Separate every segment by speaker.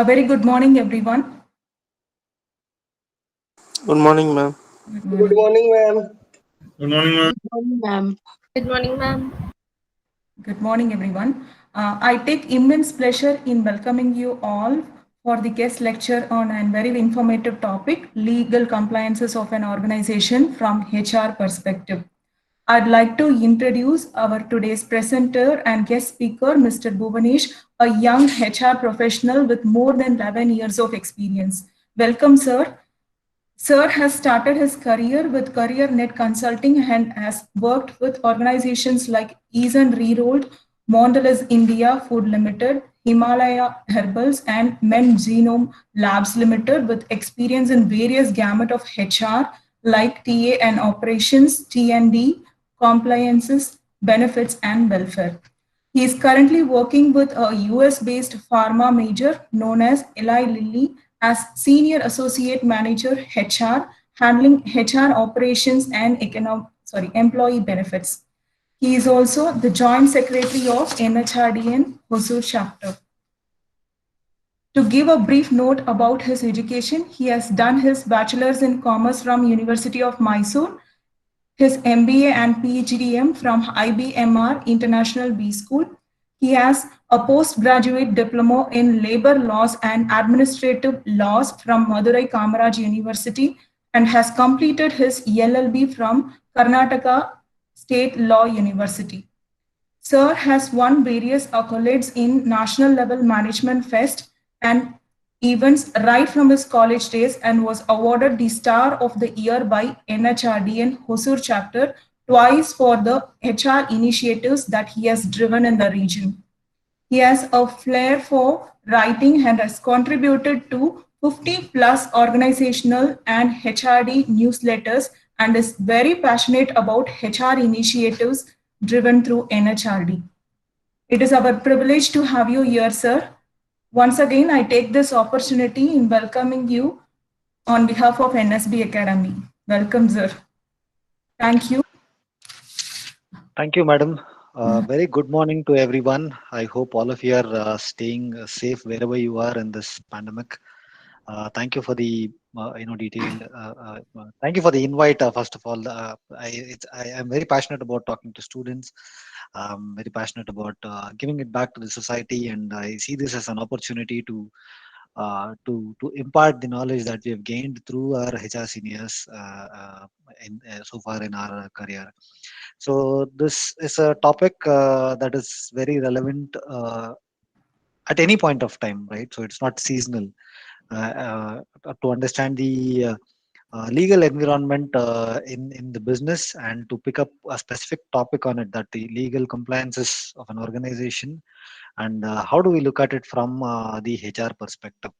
Speaker 1: A very good morning, everyone.
Speaker 2: Good morning, ma'am.
Speaker 1: Good
Speaker 3: Good
Speaker 1: morning.
Speaker 3: morning, ma'am.
Speaker 4: Good morning, ma'am.
Speaker 5: Good morning, ma'am.
Speaker 6: Good morning, ma'am.
Speaker 1: Good morning, everyone. I take immense pleasure in welcoming you all for the guest lecture on a very informative topic, legal compliances of an organization from HR perspective. I'd like to introduce our today's presenter and guest speaker, Mr. Bhuvanesh, a young HR professional with more than 11 years of experience. Welcome, sir. Sir has started his career with CareerNet Consulting and has worked with organizations like Eason Rerolled, Mondelez India Food Limited, Himalaya Herbals, and Men Genome Labs Limited with experience in various gamut of HR like TA and operations, T&D, compliances, benefits, and welfare. He is currently working with a US-based pharma major known as Eli Lilly as Senior Associate Manager HR, handling HR operations and employee benefits. He is also the Joint Secretary of NHRDN Hosur chapter. To give a brief note about his education, he has done his bachelor's in commerce from University of Mysore, his MBA and PhD from IBMR International B School. He has a postgraduate diploma in labor laws and administrative laws from Madurai Kamaraj University and has completed his LLB from Karnataka State Law University. Sir has won various accolades in national level management fest and events right from his college days and was awarded the Star of the Year by NHRDN Hosur chapter twice for the HR initiatives that he has driven in the region. He has a flair for writing and has contributed to 50 plus organizational and HRD newsletters and is very passionate about HR initiatives driven through NHRD. It is our privilege to have you here, sir. Once again, I take this opportunity in welcoming you on behalf of NSB Academy. Welcome, sir. Thank you.
Speaker 7: Thank you, madam. Very good morning to everyone. I hope all of you are staying safe wherever you are in this pandemic. Thank you for the detailed. Thank you for the invite. First of all, I am very passionate about talking to students. I'm very passionate about giving it back to the society, and I see this as an opportunity to impart the knowledge that we have gained through our HR seniors so far in our career. So this is a topic that is very relevant at any point of time, right? So it's not seasonal. To understand the legal environment in the business and to pick up a specific topic on it, that the legal compliances of an organization and how do we look at it from the HR perspective.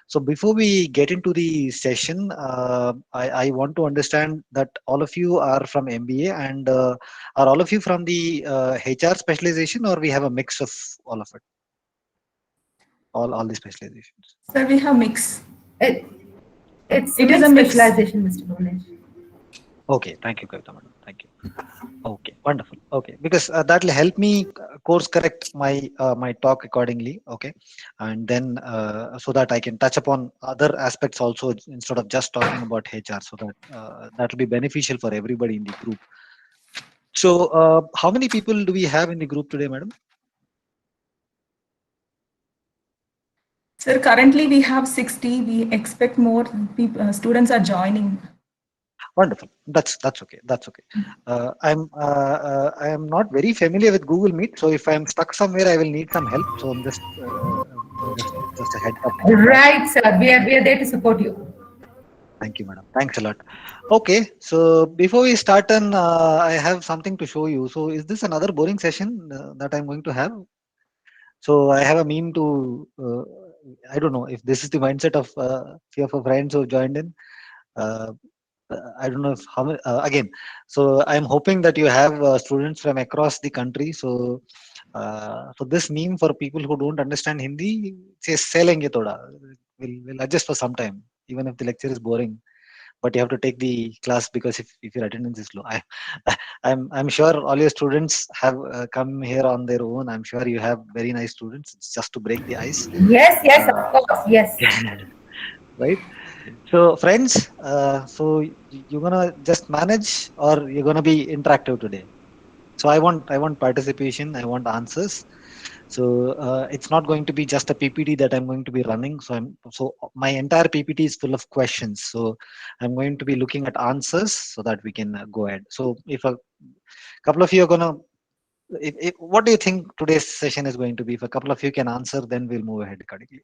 Speaker 7: So before we get into the session, I want to understand that all of you are from MBA and are all of you from the HR specialization, or we have a mix of all of it, all the specializations.
Speaker 1: Sir, we have mix.
Speaker 6: It, it's a
Speaker 1: It is a
Speaker 6: mixed
Speaker 1: mix.
Speaker 6: specialization, Mr. Bhuvanesh.
Speaker 7: Okay, thank you, Kavita madam. Thank you. Okay, wonderful. Okay, because that will help me course correct my talk accordingly. Okay, and then so that I can touch upon other aspects also instead of just talking about HR, so that that will be beneficial for everybody in the group. So, how many people do we have in the group today, madam?
Speaker 1: Sir, currently we have 60. We expect more people, students are joining.
Speaker 7: Wonderful. That's okay. That's okay. I am not very familiar with Google Meet, so if I am stuck somewhere, I will need some help. So I'm just a heads up on that.
Speaker 6: Right, sir. We are there to support you.
Speaker 7: Thank you, madam. Thanks a lot. Okay, so before we start, I have something to show you. So is this another boring session that I'm going to have? So I have a meme to. I don't know if this is the mindset of few of our friends who joined in. Uh, I don't know if how many, again. So I'm hoping that you have students from across the country. So so this meme for people who don't understand Hindi says "selenge thoda." We'll adjust for some time, even if the lecture is boring. but you have to take the class because if your attendance is low. I'm sure all your students have come here on their own. I'm sure you have very nice students. It's just to break the ice.
Speaker 6: Yes, yes,
Speaker 7: Uh,
Speaker 6: of course, yes.
Speaker 7: right. So friends, you're gonna just manage or you're gonna be interactive today. So I want participation. I want answers. So it's not going to be just a PPT that I'm going to be running. So my entire PPT is full of questions. So I'm going to be looking at answers so that we can go ahead. So if a couple of you are gonna, what do you think today's session is going to be? If a couple of you can answer, then we'll move ahead accordingly.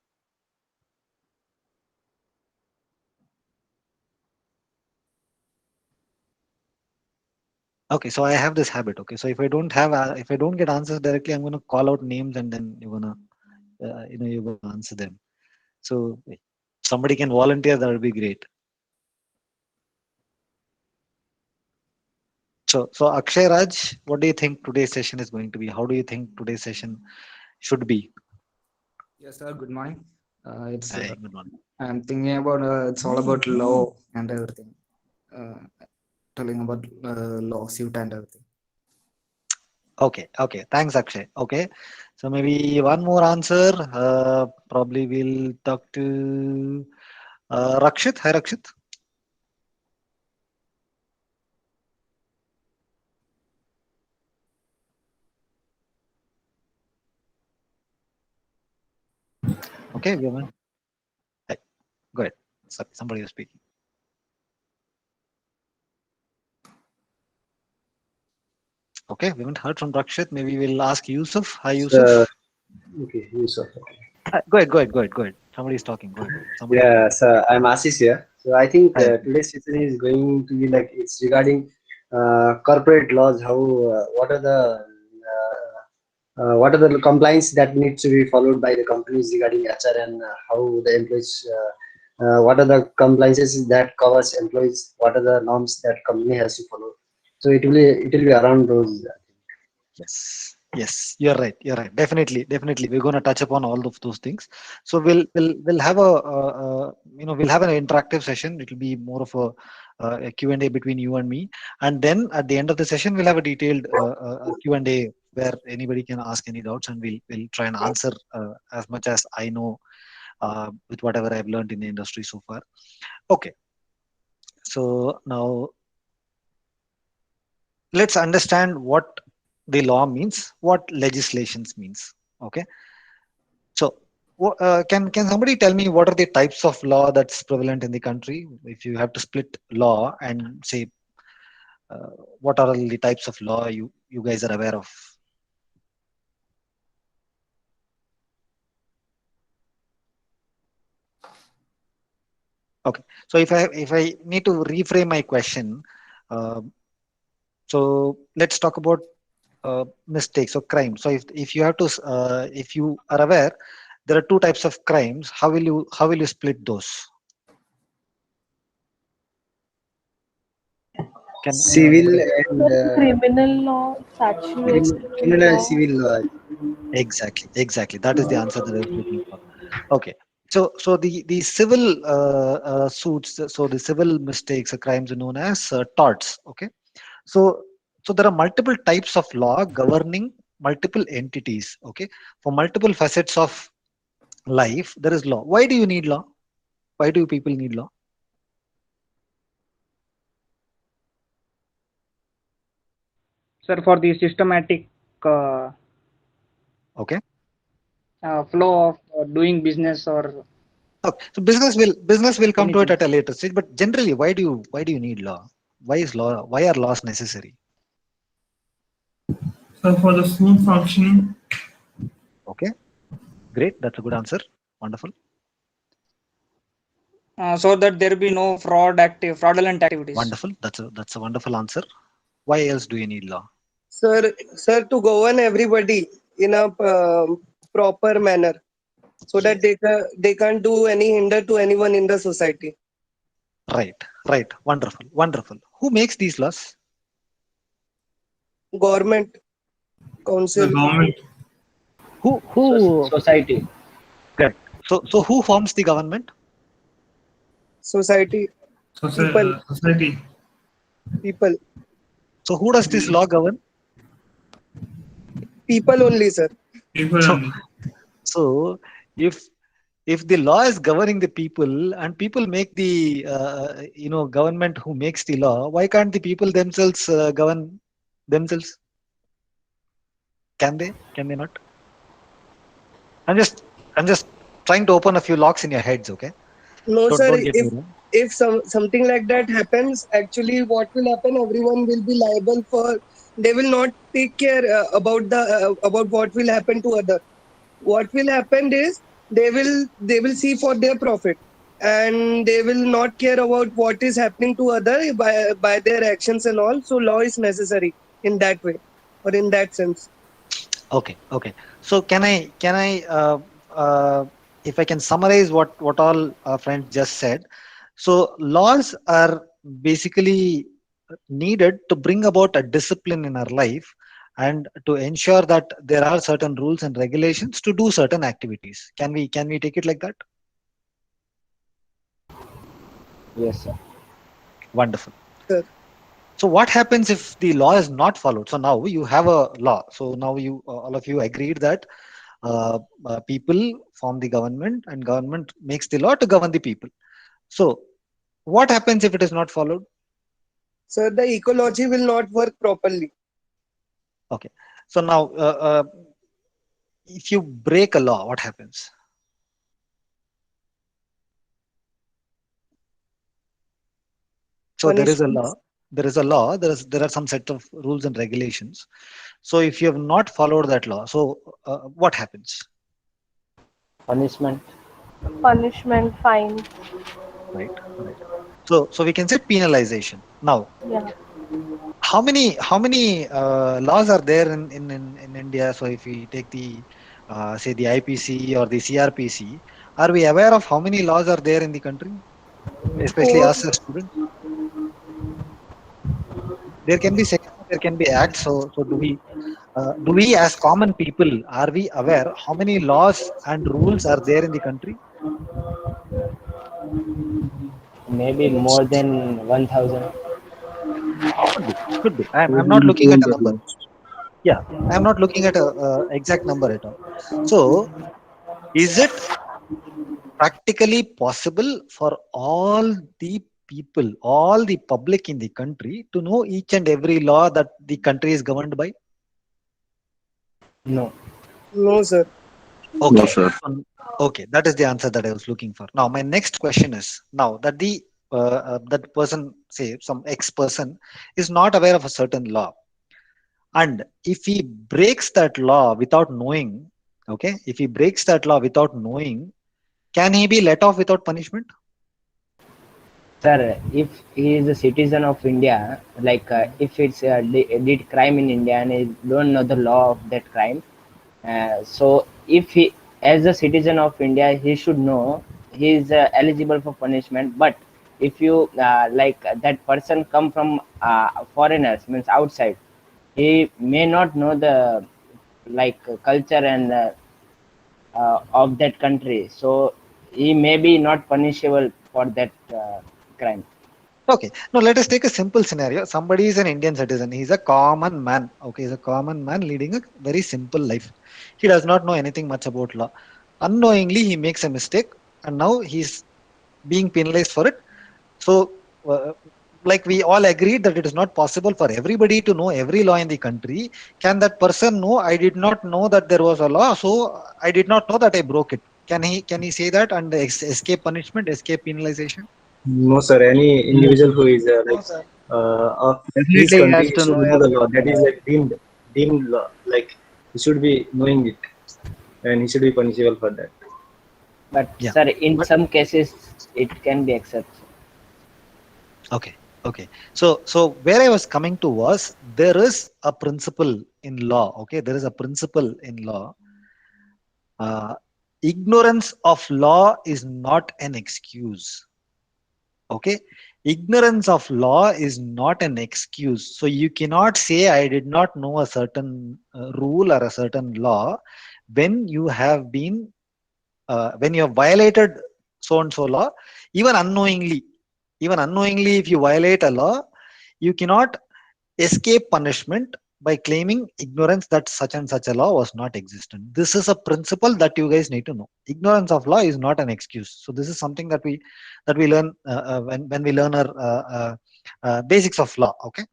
Speaker 7: Okay, so I have this habit. Okay, so if I don't get answers directly, I'm going to call out names and then you're gonna answer them. So if somebody can volunteer, that would be great. So Akshay Raj, what do you think today's session is going to be? How do you think today's session should be?
Speaker 2: Yes, sir. Good morning. It's
Speaker 7: Hi, good morning.
Speaker 2: I'm thinking about it's all about law and everything. Uh, Telling about lawsuit and everything.
Speaker 7: Okay. Thanks, Akshay. Okay, so maybe one more answer. Probably we'll talk to Rakshit. Hi, Rakshit. Okay, woman. Hey, go ahead. Sorry, somebody was speaking. Okay, we haven't heard from Rakshit. Maybe we'll ask Yusuf. Hi,
Speaker 3: So,
Speaker 7: Yusuf.
Speaker 3: okay, Yusuf.
Speaker 7: Go ahead. Somebody's talking. Go ahead. Somebody.
Speaker 3: Yeah, so I'm Ashish here. So I think
Speaker 7: Hi.
Speaker 3: today's session is going to be like it's regarding corporate laws. How what are the compliance that needs to be followed by the companies regarding HR and how the employees. What are the compliances that covers employees? What are the norms that company has to follow? So it will be around those.
Speaker 7: Yes, you're right. Definitely. We're going to touch upon all of those things. So we'll have we'll have an interactive session. It'll be more of a Q&A between you and me, and then at the end of the session we'll have a detailed Q&A where anybody can ask any doubts, and we'll try and answer as much as I know with whatever I've learned in the industry so far. Okay. So now let's understand what the law means, what legislations means. Okay, so can somebody tell me what are the types of law that's prevalent in the country? If you have to split law and say what are the types of law you guys are aware of? Okay, so if I need to reframe my question, uh, so let's talk about mistakes or crime. So if you have to if you are aware, there are two types of crimes. How will you split those? Can
Speaker 3: Civil and
Speaker 4: Criminal law, statutory
Speaker 3: criminal and
Speaker 4: law.
Speaker 3: civil law.
Speaker 7: exactly that is the answer that I was looking for. Okay, so the civil suits, so the civil mistakes or crimes are known as torts. Okay, so there are multiple types of law governing multiple entities. Okay, for multiple facets of life there is law. Why do you need law? Why do people need law?
Speaker 5: Sir, for the systematic uh,
Speaker 7: Okay,
Speaker 5: flow of doing business or
Speaker 7: okay, so business will come to it
Speaker 5: anything.
Speaker 7: at a later stage, but generally why do you need law? Why are laws necessary?
Speaker 8: So for the smooth functioning,
Speaker 7: Okay, great, that's a good answer. Wonderful.
Speaker 5: So that there be no fraudulent activities.
Speaker 7: Wonderful. That's a wonderful answer. Why else do you need law?
Speaker 9: Sir, to govern everybody in a proper manner, so that
Speaker 7: Yes.
Speaker 9: they can't do any hinder to anyone in the society.
Speaker 7: Right. Wonderful. Who makes these laws?
Speaker 9: Government,
Speaker 8: the
Speaker 9: council,
Speaker 8: government,
Speaker 7: Who?
Speaker 10: Society.
Speaker 7: Correct. So who forms the government?
Speaker 9: society. People.
Speaker 8: Society.
Speaker 9: People.
Speaker 7: So who does this law govern?
Speaker 9: People only, sir.
Speaker 8: People
Speaker 7: So,
Speaker 8: only.
Speaker 7: so if the law is governing the people and people make the government who makes the law, why can't the people themselves govern themselves? Can they? Can they not? I'm just trying to open a few locks in your heads, okay?
Speaker 9: No,
Speaker 7: Don't
Speaker 9: sir.
Speaker 7: don't get me wrong.
Speaker 9: If something like that happens, actually, what will happen? Everyone will be liable for. They will not take care about what will happen to other. What will happen is they will see for their profit, and they will not care about what is happening to other by their actions and all. So law is necessary in that way or in that sense.
Speaker 7: Okay. So if I can summarize what all our friends just said. So laws are basically needed to bring about a discipline in our life and to ensure that there are certain rules and regulations to do certain activities. Can we take it like that?
Speaker 3: Yes, sir.
Speaker 7: Wonderful.
Speaker 9: Sir.
Speaker 7: So what happens if the law is not followed? So now you have a law. So now you all of you agreed that people form the government and government makes the law to govern the people. So what happens if it is not followed?
Speaker 9: So the ecology will not work properly.
Speaker 7: Okay. So now if you break a law, what happens? So there is a law. There are some set of rules and regulations. So if you have not followed that law, so what happens?
Speaker 3: Punishment.
Speaker 4: Punishment, fine.
Speaker 7: Right. So we can say penalization. Now,
Speaker 4: Yeah.
Speaker 7: how many laws are there in India? So if we take the say the IPC or the CRPC, are we aware of how many laws are there in the country, especially
Speaker 9: Four.
Speaker 7: us as students? There can be sections, there can be acts. So do we as common people, are we aware how many laws and rules are there in the country?
Speaker 3: Maybe more than 1,000.
Speaker 7: Could be. I'm not looking at a number. Yeah, I'm not looking at a exact number at all. So is it practically possible for all the people, all the public in the country to know each and every law that the country is governed by?
Speaker 3: No.
Speaker 9: No, sir.
Speaker 7: Okay. No, sir. Okay, that is the answer that I was looking for. Now, my next question is: now that that person, say some X person, is not aware of a certain law, and if he breaks that law without knowing, okay, if he breaks that law without knowing, can he be let off without punishment?
Speaker 3: Sir, if he is a citizen of India, like if it's did crime in India and he don't know the law of that crime, so if he, as a citizen of India, he should know he is eligible for punishment. But if you like that person come from foreigners, means outside, he may not know the like culture and of that country, so he may be not punishable for that crime.
Speaker 7: Okay. Now let us take a simple scenario. Somebody is an Indian citizen. He's a common man. Okay, he's a common man leading a very simple life. He does not know anything much about law. Unknowingly, he makes a mistake, and now he's being penalized for it. So, like we all agreed that it is not possible for everybody to know every law in the country. Can that person know? I did not know that there was a law, so I did not know that I broke it. Can he say that and escape punishment, escape penalization?
Speaker 10: No, sir. Any individual who is of his
Speaker 5: Definitely he
Speaker 10: country
Speaker 5: has to
Speaker 10: should
Speaker 5: know
Speaker 10: know the law.
Speaker 5: everything.
Speaker 10: That is like deemed law. Like he should be knowing it, and he should be punishable for that.
Speaker 3: But
Speaker 7: Yeah.
Speaker 3: sir, in some cases it can be accepted.
Speaker 7: Okay. So where I was coming to was there is a principle in law. Okay, there is a principle in law. Ignorance of law is not an excuse. Okay, ignorance of law is not an excuse. So you cannot say I did not know a certain rule or a certain law when you have been when you have violated so and so law, even unknowingly. Even unknowingly, if you violate a law, you cannot escape punishment by claiming ignorance that such and such a law was not existent. This is a principle that you guys need to know. Ignorance of law is not an excuse. So this is something that we learn when we learn our basics of law. Okay,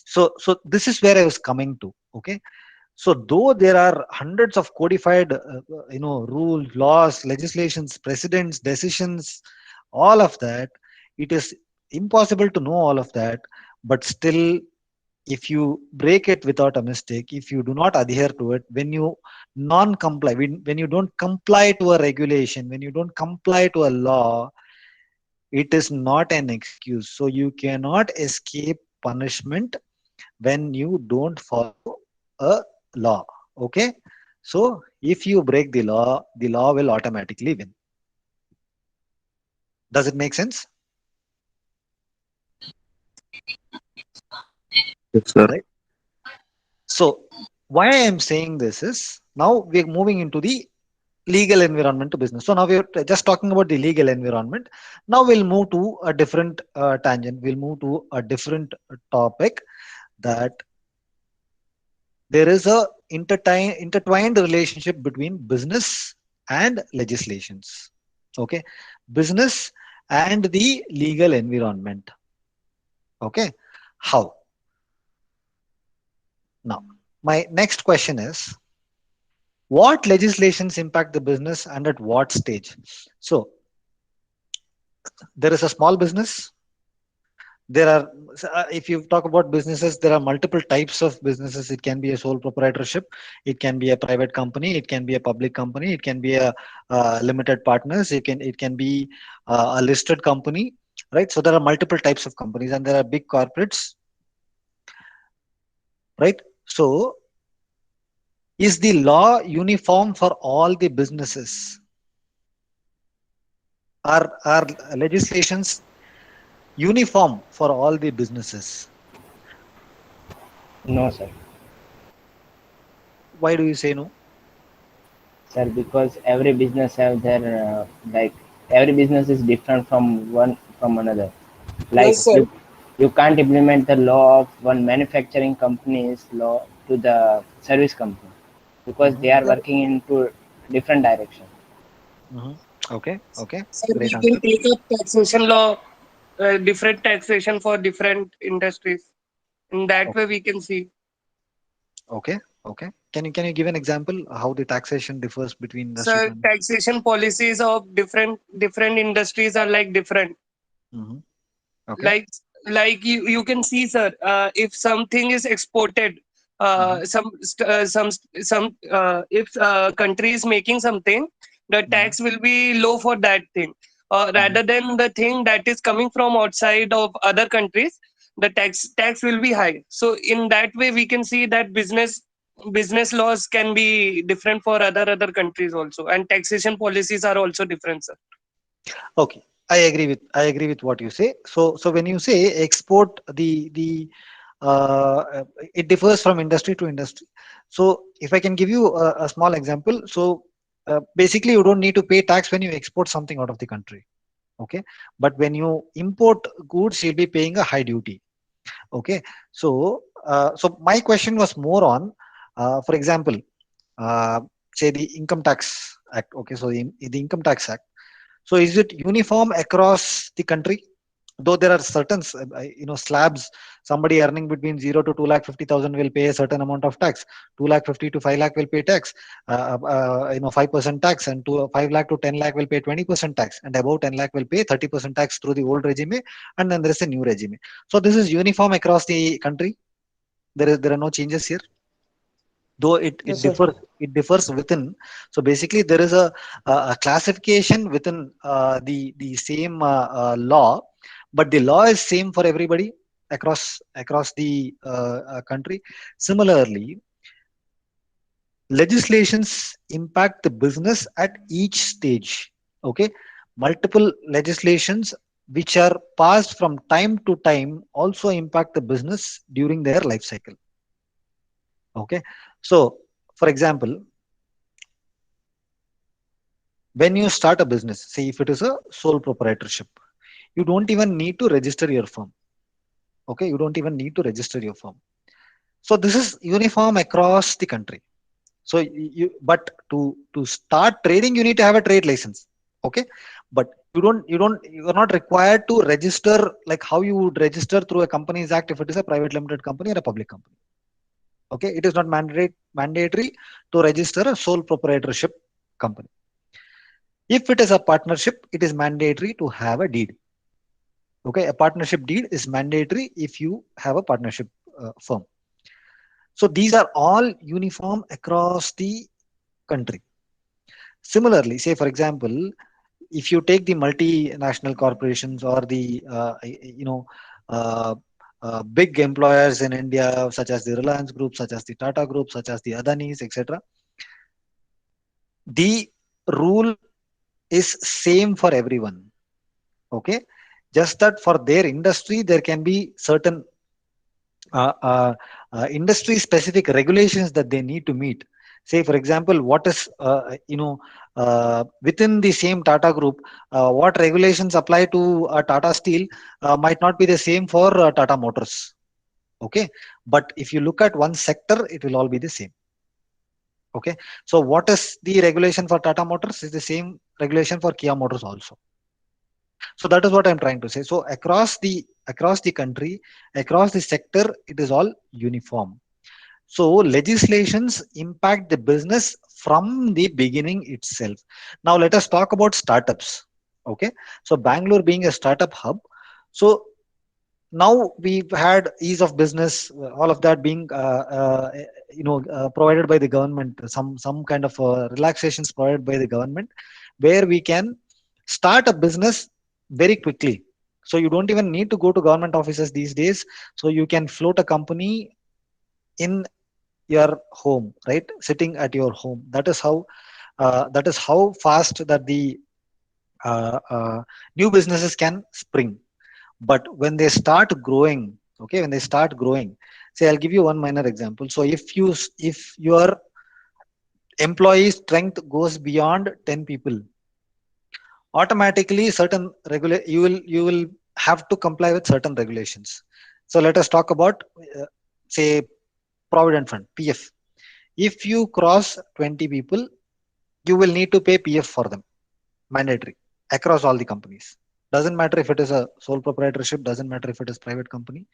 Speaker 7: so this is where I was coming to. Okay, so though there are hundreds of codified rules, laws, legislations, precedents, decisions, all of that, it is impossible to know all of that. But still, if you break it without a mistake, if you do not adhere to it, when you non-comply, when you don't comply to a regulation, when you don't comply to a law, it is not an excuse. So you cannot escape punishment when you don't follow a law. Okay, so if you break the law will automatically win. Does it make sense?
Speaker 10: Yes, sir.
Speaker 7: Right. So why I am saying this is, now we're moving into the legal environment to business. So now we're just talking about the legal environment. Now we'll move to a different tangent. We'll move to a different topic, that there is a intertwined relationship between business and legislations. Okay, business and the legal environment. Okay, how? Now, my next question is, what legislations impact the business and at what stage? So there is a small business. There are, if you talk about businesses, there are multiple types of businesses. It can be a sole proprietorship, it can be a private company, it can be a public company, it can be a limited partners, it can be a listed company, right? So there are multiple types of companies, and there are big corporates, right? So is the law uniform for all the businesses? Are legislations uniform for all the businesses?
Speaker 5: No, sir.
Speaker 7: Why do you say no?
Speaker 5: Sir, because every business have their like every business is different from one from another. Like
Speaker 9: Yes, sir.
Speaker 5: you can't implement the law of one manufacturing company's law to the service company, because they are working into different direction.
Speaker 7: Okay, okay,
Speaker 9: Sir,
Speaker 7: great
Speaker 9: we can
Speaker 7: answer.
Speaker 9: take up taxation law, different taxation for different industries. In that way, we can see.
Speaker 7: Okay, okay. Can you give an example how the taxation differs between industry to
Speaker 9: Sir,
Speaker 7: industry?
Speaker 9: taxation policies of different industries are like different.
Speaker 7: Okay.
Speaker 9: Like you can see, sir, if something is exported, if country is making something, the tax will be low for that thing. Rather than the thing that is coming from outside of other countries, the tax will be high. So in that way, we can see that business laws can be different for other countries also, and taxation policies are also different, sir.
Speaker 7: Okay, I agree with what you say. So when you say export, the it differs from industry to industry. So if I can give you a small example, so basically you don't need to pay tax when you export something out of the country. Okay, but when you import goods, you'll be paying a high duty. Okay, so my question was more on, for example, uh, say the income tax act. Okay, so the income tax act, so is it uniform across the country? Though there are certain, slabs. Somebody earning between 0 to 2,50,000 will pay a certain amount of tax. 2,50,000 to 5 lakh will pay tax. 5% tax, and 5 lakh to 10 lakh will pay 20% tax, and above 10 lakh will pay 30% tax through the old regime, and then there is a new regime. So this is uniform across the country. There are no changes here, though it
Speaker 9: Yes, sir.
Speaker 7: differs, within. So basically there is a classification within the same law, but the law is same for everybody across the country. Similarly, legislations impact the business at each stage. Okay, multiple legislations which are passed from time to time also impact the business during their life cycle. Okay, so for example, when you start a business, say if it is a sole proprietorship, you don't even need to register your firm. Okay, you don't even need to register your firm. So this is uniform across the country. So but to start trading, you need to have a trade license. Okay, but you're not required to register like how you would register through a Companies Act if it is a private limited company or a public company. Okay, it is not mandatory to register a sole proprietorship company. If it is a partnership, it is mandatory to have a deed. Okay, a partnership deed is mandatory if you have a partnership firm. So these are all uniform across the country. Similarly, say for example, if you take the multinational corporations or the big employers in India, such as the Reliance Group, such as the Tata Group, such as the Adanis, etc., the rule is same for everyone. Okay, just that for their industry there can be certain industry specific regulations that they need to meet. Say for example, what is within the same Tata Group, what regulations apply to Tata Steel might not be the same for Tata Motors. Okay, but if you look at one sector, it will all be the same. Okay, so what is the regulation for Tata Motors is the same regulation for Kia Motors also. So that is what I'm trying to say. So across the country, across the sector, it is all uniform. So legislations impact the business from the beginning itself. Now let us talk about startups. Okay, so Bangalore being a startup hub, so now we've had ease of business, all of that being provided by the government, some kind of relaxations provided by the government, where we can start a business very quickly. So you don't even need to go to government offices these days. So you can float a company in your home, right, sitting at your home. That is how fast that the new businesses can spring. But when they start growing, okay, say I'll give you one minor example. So if your employee strength goes beyond 10 people, automatically you will have to comply with certain regulations. So let us talk about say Provident Fund, PF. If you cross 20 people, you will need to pay PF for them, mandatory, across all the companies. Doesn't matter if it is a sole proprietorship, doesn't matter if it is private company.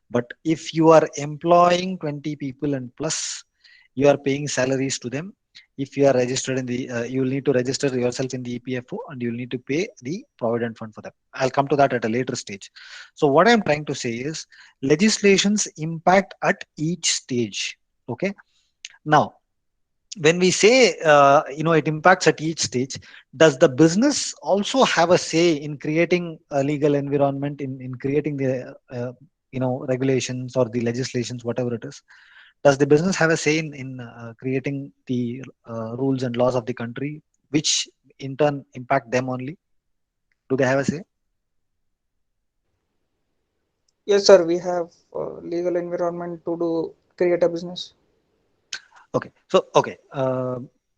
Speaker 7: But if you are employing 20 people and plus, you are paying salaries to them. If you are registered in the, you will need to register yourself in the EPFO and you will need to pay the Provident Fund for them. I'll come to that at a later stage. So what I'm trying to say is legislations impact at each stage. Okay. Now, when we say it impacts at each stage, does the business also have a say in creating a legal environment, in creating the regulations or the legislations, whatever it is? Does the business have a say in creating the rules and laws of the country, which in turn impact them only? Do they have a say?
Speaker 2: Yes, sir. We have legal environment to create a business.
Speaker 7: Okay. So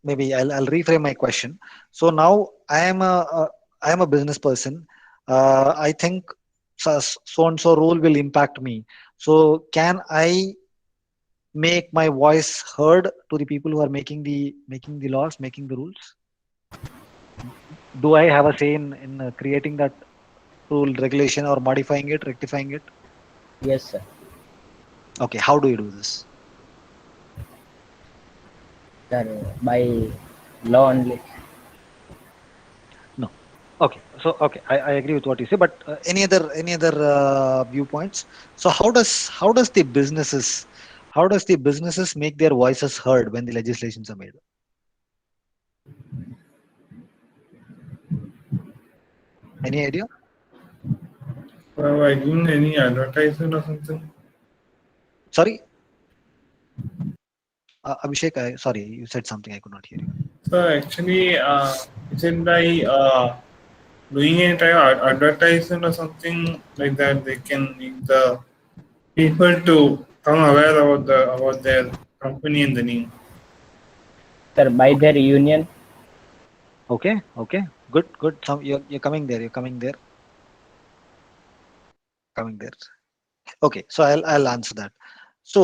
Speaker 7: maybe I'll reframe my question. So now I am a business person. I think so and so rule will impact me. So can I make my voice heard to the people who are making the laws, making the rules? Do I have a say in creating that rule, regulation, or modifying it, rectifying it?
Speaker 5: Yes, sir.
Speaker 7: Okay. How do you do this?
Speaker 5: Sir, by law only.
Speaker 7: No. Okay. So okay, I agree with what you say. But any other viewpoints? So how does the businesses make their voices heard when the legislations are made? Any idea?
Speaker 8: By giving any advertisement or something.
Speaker 7: Sorry, Abhishek. Sorry, you said something. I could not hear you.
Speaker 8: So actually, is it by doing any type of advertisement or something like that? They can make the people to come aware about their company and the name.
Speaker 5: Sir, by their union.
Speaker 7: Okay. Good. You're coming there. coming there. Okay, so I'll answer that. So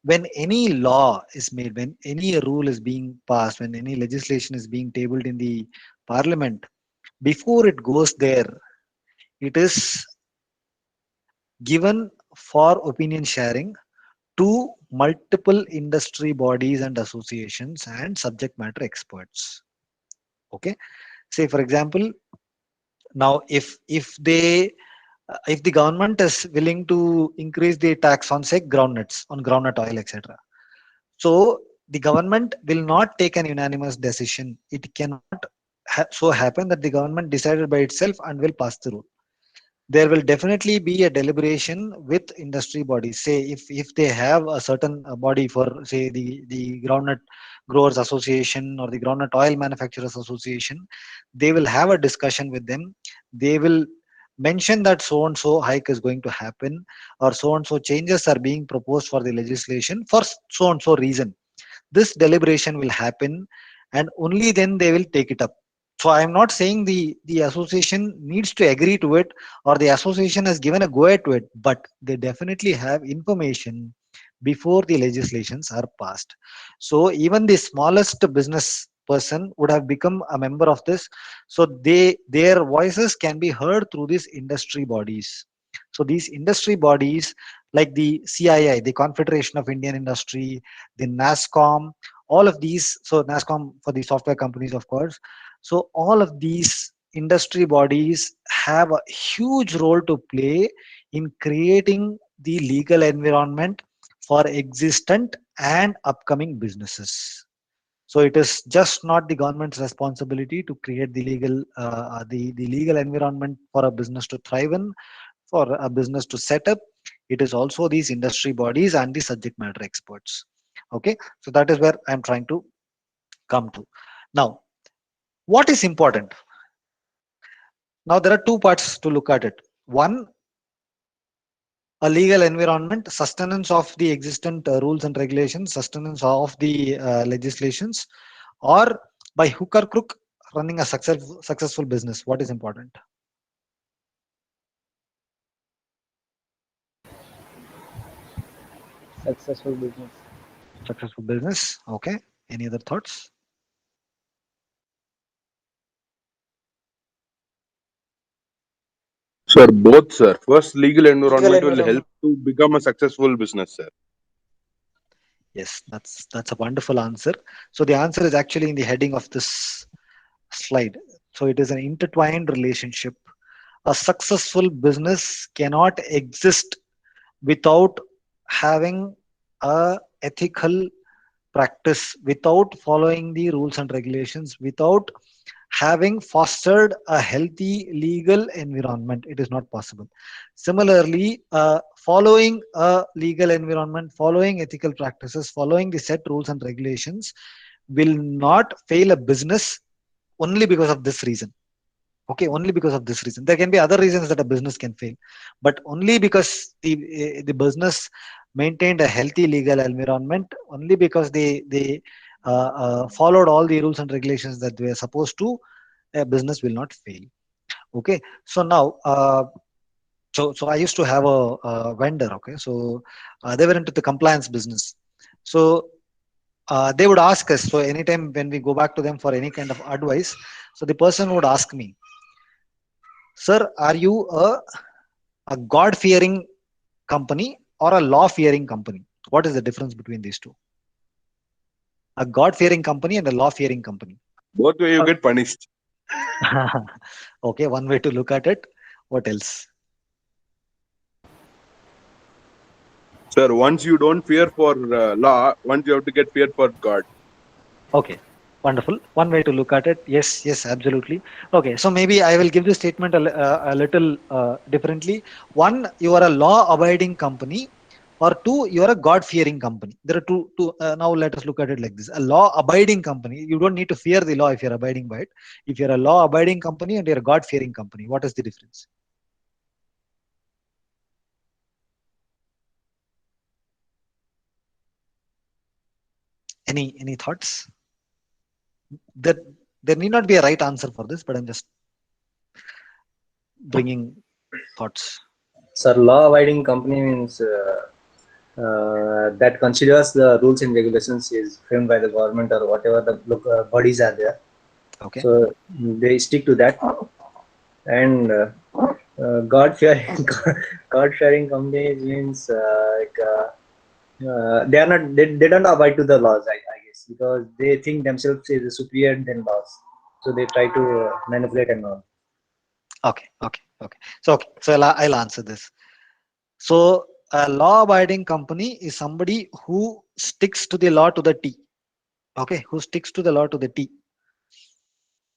Speaker 7: when any law is made, when any rule is being passed, when any legislation is being tabled in the parliament, before it goes there, it is given for opinion sharing to multiple industry bodies and associations and subject matter experts. Okay, say for example, now if the government is willing to increase the tax on say groundnuts, on groundnut oil, etc., so the government will not take an unanimous decision. It cannot so happen that the government decided by itself and will pass the rule. There will definitely be a deliberation with industry bodies. Say if they have a certain body for say the groundnut growers association or the groundnut oil manufacturers association, they will have a discussion with them. They will mention that so and so hike is going to happen, or so and so changes are being proposed for the legislation for so and so reason. This deliberation will happen, and only then they will take it up. So I am not saying the association needs to agree to it, or the association has given a go ahead to it, but they definitely have information before the legislations are passed. So even the smallest business person would have become a member of this, so their voices can be heard through these industry bodies. So these industry bodies like the CII, the Confederation of Indian Industry, the NASSCOM, all of these, so NASSCOM for the software companies, of course. So all of these industry bodies have a huge role to play in creating the legal environment for existent and upcoming businesses. So it is just not the government's responsibility to create the legal environment for a business to thrive in, for a business to set up. It is also these industry bodies and the subject matter experts. Okay, so that is where I'm trying to come to. Now, what is important? Now there are two parts to look at it. One, a legal environment, sustenance of the existent rules and regulations, sustenance of the legislations, or by hook or crook running a successful business. What is important?
Speaker 5: Successful business.
Speaker 7: Successful business. Okay. Any other thoughts?
Speaker 11: Sir, both, sir. First, legal environment will help to become a successful business, sir.
Speaker 7: Yes, that's a wonderful answer. So the answer is actually in the heading of this slide. So it is an intertwined relationship. A successful business cannot exist without having a ethical practice, without following the rules and regulations, without having fostered a healthy legal environment. It is not possible. Similarly, following a legal environment, following ethical practices, following the set rules and regulations will not fail a business only because of this reason. Okay, only because of this reason. There can be other reasons that a business can fail, but only because the business maintained a healthy legal environment, only because they followed all the rules and regulations that they were supposed to, a business will not fail. Okay, so now so I used to have a vendor. Okay, so they were into the compliance business. So they would ask us, so anytime when we go back to them for any kind of advice, so the person would ask me, sir, are you a God-fearing company or a law-fearing company? What is the difference between these two? A God-fearing company and a law-fearing company.
Speaker 11: Both way you get punished.
Speaker 7: Okay, one way to look at it. What else?
Speaker 11: Sir, once you don't fear for law, once you have to get fear for God.
Speaker 7: Okay, wonderful. One way to look at it. Yes, yes, absolutely. Okay, so maybe I will give this statement a little differently. One, you are a law-abiding company, or two, you are a God-fearing company. There are two. Now let us look at it like this: a law-abiding company. You don't need to fear the law if you're abiding by it. If you're a law-abiding company and you're a God-fearing company, what is the difference? Any thoughts? There need not be a right answer for this, but I'm just bringing thoughts.
Speaker 10: Sir, law-abiding company means that considers the rules and regulations is framed by the government or whatever the bodies are there.
Speaker 7: Okay.
Speaker 10: So they stick to that. And God-fearing God-fearing companies means they are not they don't abide to the laws, I guess, because they think themselves is superior than laws, so they try to manipulate and all.
Speaker 7: Okay. So I'll answer this. So a law-abiding company is somebody who sticks to the law to the T. Okay, who sticks to the law to the T.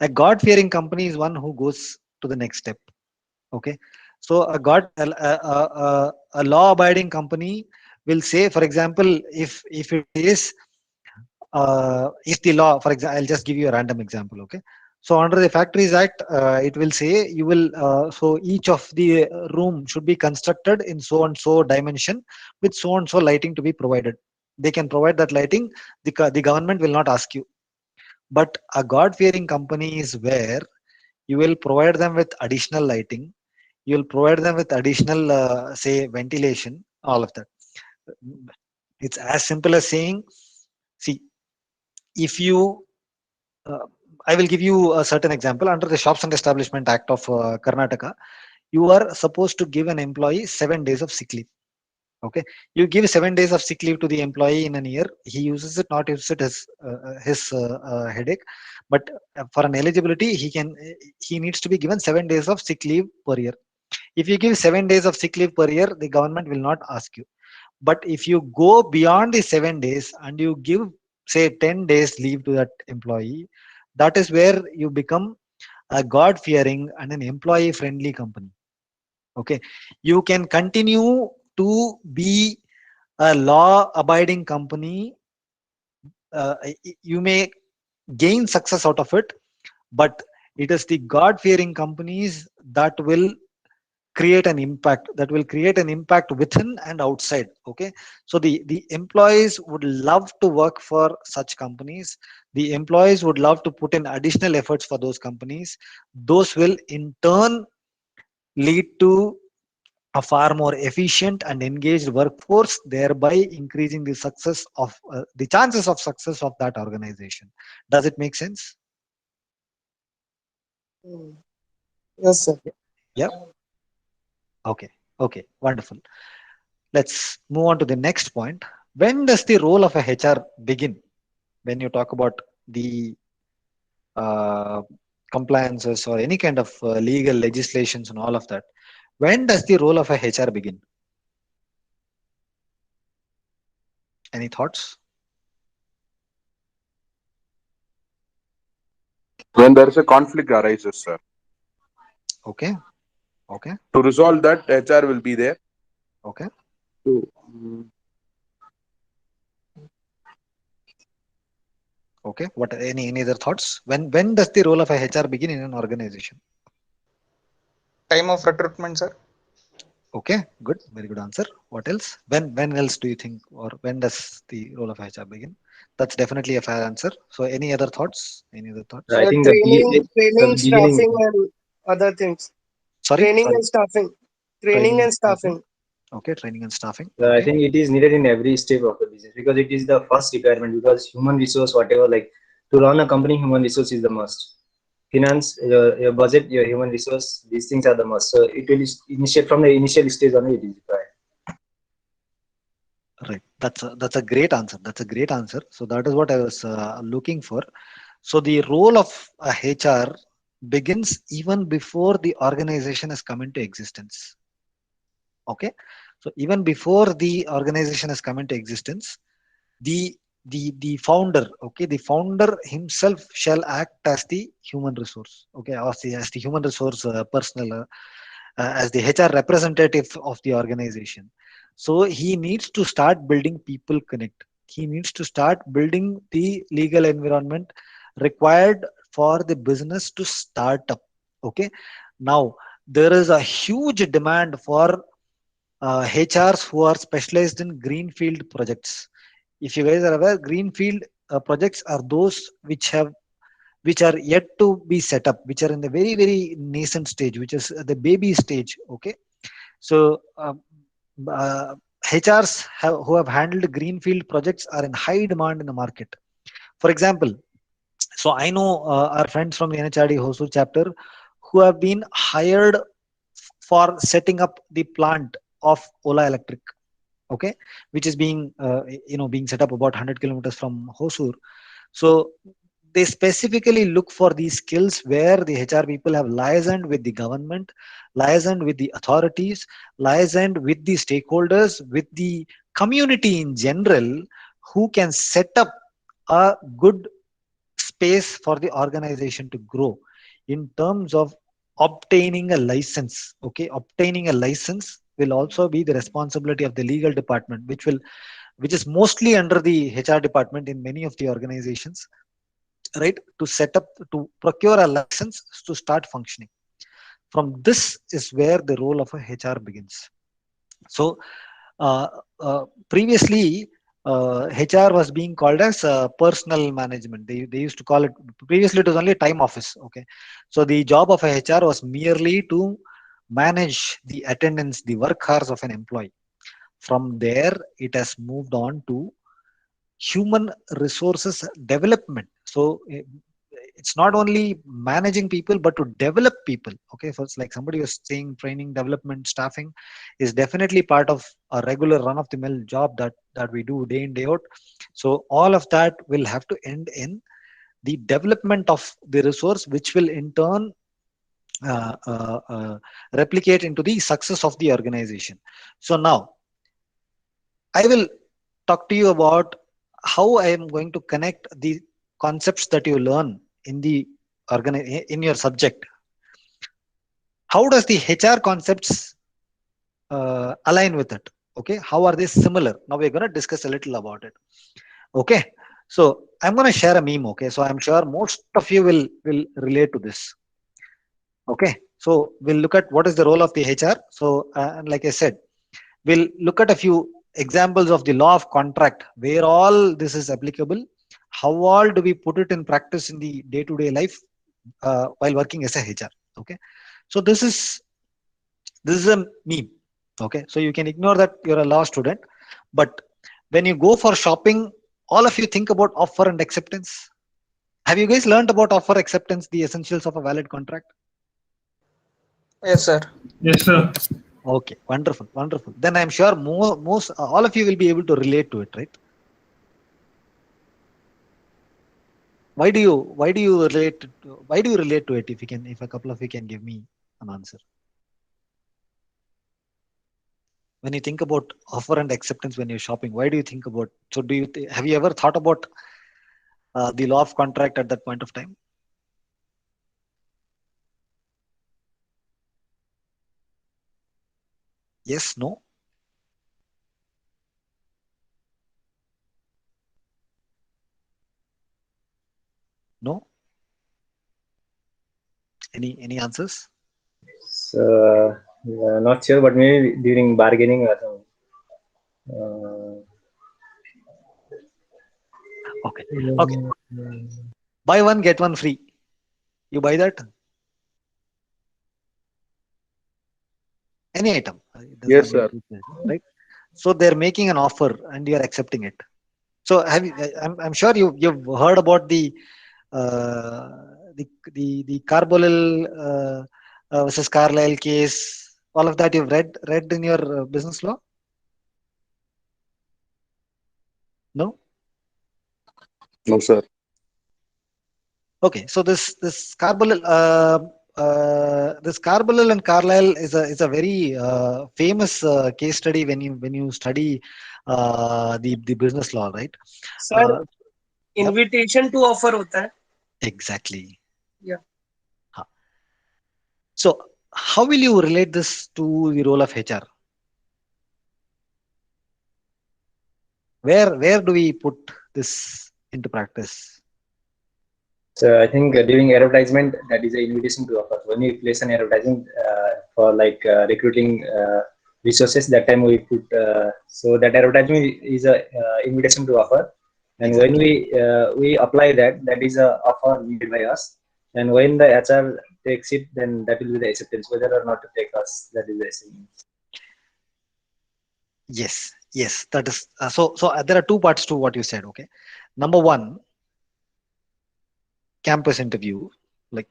Speaker 7: A God-fearing company is one who goes to the next step. Okay, so a law-abiding company will say, for example, if it is if the law, for example, I'll just give you a random example. Okay, so under the Factories Act, it will say you will so each of the room should be constructed in so and so dimension with so and so lighting to be provided. They can provide that lighting. The government will not ask you. But a God-fearing company is where you will provide them with additional lighting. You will provide them with additional, say, ventilation, all of that. It's as simple as saying, see, if you, I will give you a certain example. Under the Shops and Establishment Act of Karnataka, you are supposed to give an employee 7 days of sick leave. Okay, you give 7 days of sick leave to the employee in a year. He uses it, not uses it, his headache. But for an eligibility, he needs to be given 7 days of sick leave per year. If you give 7 days of sick leave per year, the government will not ask you. But if you go beyond the 7 days and you give, say, 10 days leave to that employee, that is where you become a God-fearing and an employee-friendly company. Okay, you can continue to be a law-abiding company. You may gain success out of it, but it is the God-fearing companies that will create an impact, within and outside. Okay, so the employees would love to work for such companies. The employees would love to put in additional efforts for those companies. Those will in turn lead to a far more efficient and engaged workforce, thereby increasing the success of the chances of success of that organization. Does it make sense?
Speaker 9: Yes, sir.
Speaker 7: Yeah. Okay, wonderful. Let's move on to the next point. When does the role of a HR begin? When you talk about the compliances or any kind of legal legislations and all of that, when does the role of a HR begin? Any thoughts?
Speaker 11: When there is a conflict arises, sir.
Speaker 7: Okay.
Speaker 11: To resolve that, HR will be there.
Speaker 7: Okay. Okay. What any other thoughts? When does the role of a HR begin in an organization?
Speaker 2: Time of recruitment, sir.
Speaker 7: Okay, good, very good answer. What else? When else do you think, or when does the role of HR begin? That's definitely a fair answer. So, any other thoughts? Any other thoughts?
Speaker 10: I think
Speaker 9: Training,
Speaker 10: the beginning.
Speaker 9: staffing, and other things.
Speaker 7: Sorry.
Speaker 9: And staffing. Training and staffing.
Speaker 7: Okay, training and staffing.
Speaker 10: I think it is needed in every step of the business because it is the first requirement. Because human resource, whatever, like to run a company, human resource is the must. Finance, your budget, your human resource, these things are the must. So it will initiate from the initial stage only. It is required.
Speaker 7: Right. That's a great answer. So that is what I was looking for. So the role of a HR begins even before the organization has come into existence. Okay. So even before the organization has come into existence, the founder, okay, the founder himself shall act as the human resource, okay, or as the human resource personnel, as the HR representative of the organization. So he needs to start building people connect. He needs to start building the legal environment required for the business to start up. Okay. Now there is a huge demand for HRs who are specialized in greenfield projects. If you guys are aware, greenfield projects are those which are yet to be set up, which are in the very nascent stage, which is the baby stage. Okay, So HRs who have handled greenfield projects are in high demand in the market. For example, so I know our friends from the NHRD Hosur chapter who have been hired for setting up the plant of Ola Electric, okay, which is being being set up about 100 kilometers from Hosur. So they specifically look for these skills where the HR people have liaisoned with the government, liaisoned with the authorities, liaisoned with the stakeholders, with the community in general, who can set up a good space for the organization to grow in terms of obtaining a license. Okay, obtaining a license will also be the responsibility of the legal department, which is mostly under the HR department in many of the organizations, right? To set up, to procure a license to start functioning. From this is where the role of a HR begins. So previously HR was being called as personal management. They used to call it, previously it was only time office. Okay, so the job of a HR was merely to manage the attendance, the work hours of an employee. From there it has moved on to human resources development. So it's not only managing people but to develop people. Okay, first, like somebody was saying, training, development, staffing is definitely part of a regular run of the mill job that we do day in, day out. So all of that will have to end in the development of the resource, which will in turn replicate into the success of the organization. So now I will talk to you about how I am going to connect the concepts that you learn in the in your subject. How does the HR concepts align with it? Okay, how are they similar? Now we're going to discuss a little about it. Okay, so I'm going to share a meme. Okay, so I'm sure most of you will relate to this. Okay, so we'll look at what is the role of the HR. So and like I said, we'll look at a few examples of the law of contract where all this is applicable. How all do we put it in practice in the day-to-day life while working as a HR? Okay, so this is a meme. Okay, so you can ignore that you're a law student, but when you go for shopping, all of you think about offer and acceptance. Have you guys learned about offer, acceptance, the essentials of a valid contract?
Speaker 2: Yes, sir.
Speaker 8: Yes, sir.
Speaker 7: Okay, wonderful, wonderful. Then I'm sure most all of you will be able to relate to it, right? Why do you relate to it? If a couple of you can give me an answer. When you think about offer and acceptance when you're shopping, why do you think about? So have you ever thought about the law of contract at that point of time? Yes, no? No? Any answers?
Speaker 10: So not sure, but maybe during bargaining or something.
Speaker 7: Okay. Okay. Buy one, get one free. You buy that? Any item.
Speaker 11: Yes, sir.
Speaker 7: Right. So they're making an offer and you're accepting it. So have you, I'm sure you've heard about the Carbolill versus Carlyle case. All of that you've read in your business law? No?
Speaker 11: No, sir.
Speaker 7: Okay, so this Carbolill and Carlyle is a very famous case study when you study the business law, right?
Speaker 9: Sir, invitation to offer hota hai.
Speaker 7: Exactly.
Speaker 9: Yeah.
Speaker 7: So how will you relate this to the role of HR? Where do we put this into practice?
Speaker 10: So I think during advertisement, that is an invitation to offer. When we place an advertisement for like recruiting resources, that time we put so that advertisement is a invitation to offer. And when we apply that is a offer made by us. And when the HR takes it, then that will be the acceptance. Whether or not to take us, that is the acceptance.
Speaker 7: Yes, that is so there are two parts to what you said. Okay, number one, campus interview, like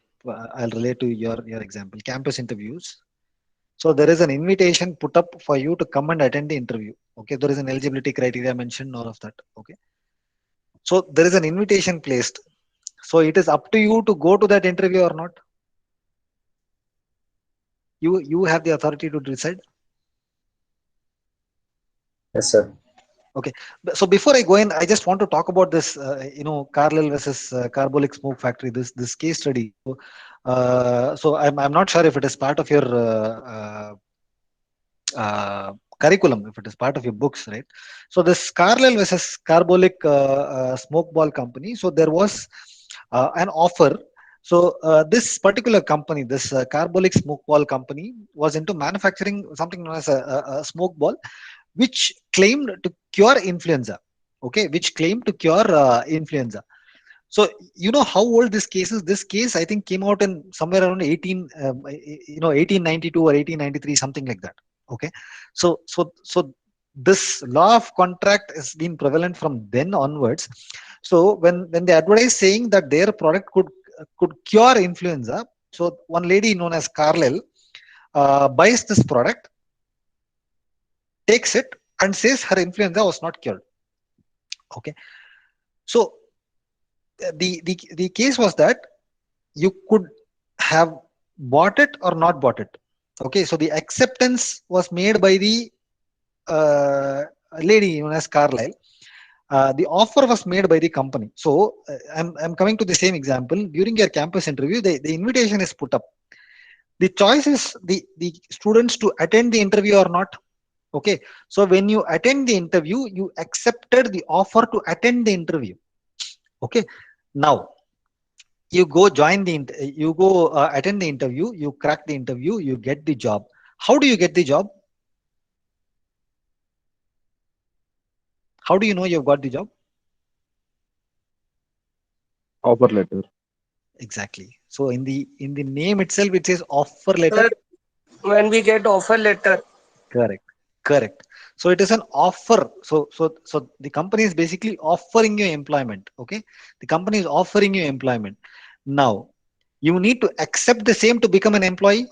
Speaker 7: I'll relate to your example, campus interviews. So there is an invitation put up for you to come and attend the interview. Okay, there is an eligibility criteria mentioned, all of that. Okay, so there is an invitation placed. So it is up to you to go to that interview or not. You have the authority to decide.
Speaker 10: Yes, sir.
Speaker 7: Okay, so before I go in, I just want to talk about this, Carlyle versus Carbolic Smoke Factory. This case study. So I'm not sure if it is part of your curriculum, if it is part of your books, right? So this Carlyle versus Carbolic Smoke Ball Company. So there was an offer. So this particular company, this Carbolic Smoke Ball Company, was into manufacturing something known as a smoke ball, which claimed to cure influenza. Okay, which claimed to cure influenza. So you know how old this case is. This case, I think, came out in somewhere around 1892 or 1893, something like that. Okay, so this law of contract has been prevalent from then onwards. So when they advertise saying that their product could cure influenza, so one lady known as Carlyle buys this product, takes it, and says her influenza was not cured. Okay, so the case was that you could have bought it or not bought it. Okay, so the acceptance was made by the lady known as Carlyle. The offer was made by the company. So I'm coming to the same example. During your campus interview, the invitation is put up. The choice is the students to attend the interview or not. Okay, so when you attend the interview, you accepted the offer to attend the interview. Okay, now you go join you go attend the interview, you crack the interview, you get the job. How do you get the job? How do you know you've got the job?
Speaker 11: Offer letter.
Speaker 7: Exactly. So in the name itself, it says offer letter.
Speaker 9: Sir, when we get offer letter.
Speaker 7: Correct. So it is an offer. So the company is basically offering you employment. Okay, the company is offering you employment. Now you need to accept the same to become an employee.